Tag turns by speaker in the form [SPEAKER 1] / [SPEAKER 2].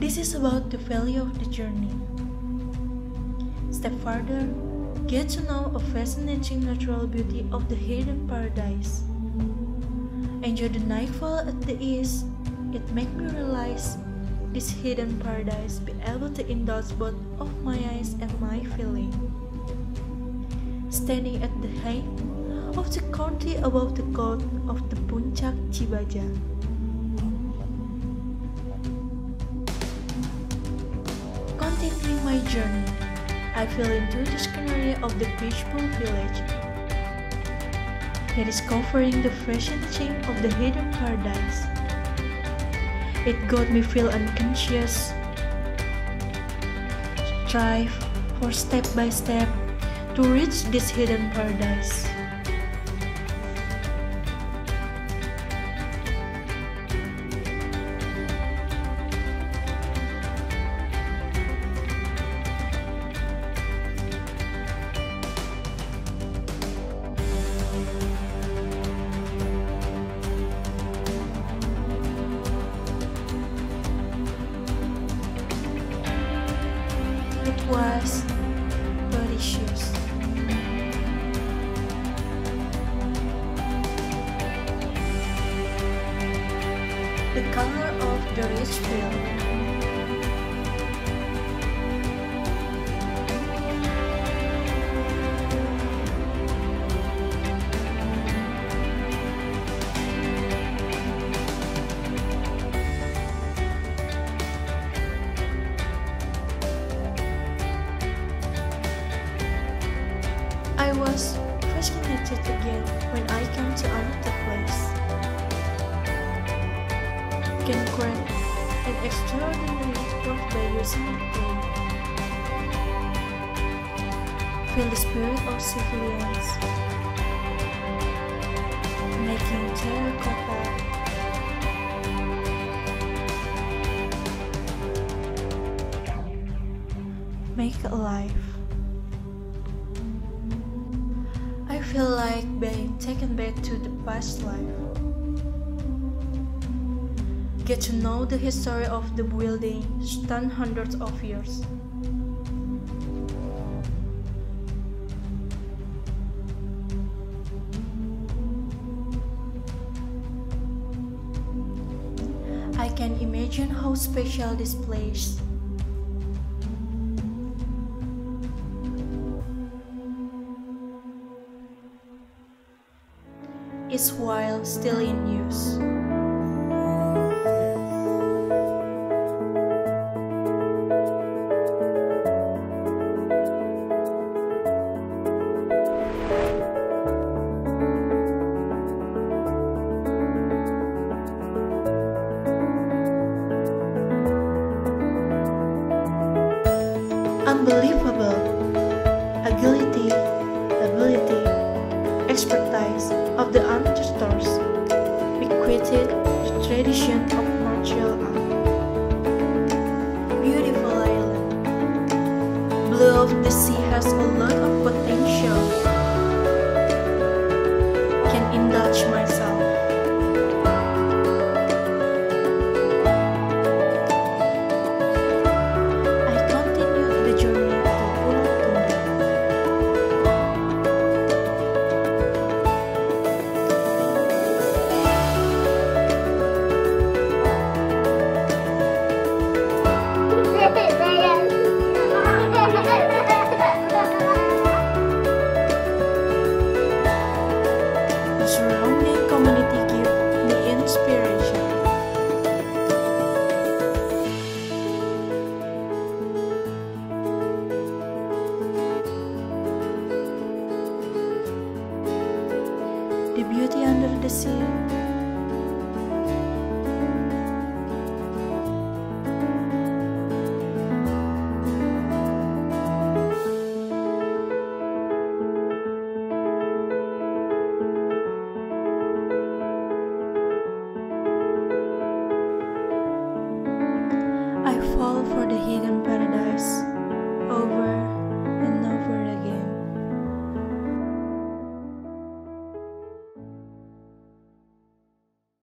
[SPEAKER 1] This is about the value of the journey. Step further, get to know a fascinating natural beauty of the hidden paradise. Enjoy the nightfall at the east. It made me realize this hidden paradise be able to indulge both of my eyes and my feeling. Standing at the height of the county above the court of the Puncak Cibaja. Continuing my journey, I fell into the scenery of the peaceful village. Rediscovering the fascinating of the hidden paradise. It got me feel unconscious. Strive for step by step to reach this hidden paradise. It was delicious. The color of the rich field. I was fascinated again when I came to another place. Can create an extraordinary sport by using the clay. Feel the spirit of civilians, making terracotta. Make alive. I feel like being taken back to the past life. Get to know the history of the building stand hundreds of years. I can imagine how special this place is while still in use. Unbelievable agility, ability, expertise of the ancestors bequeathed the tradition of martial arts.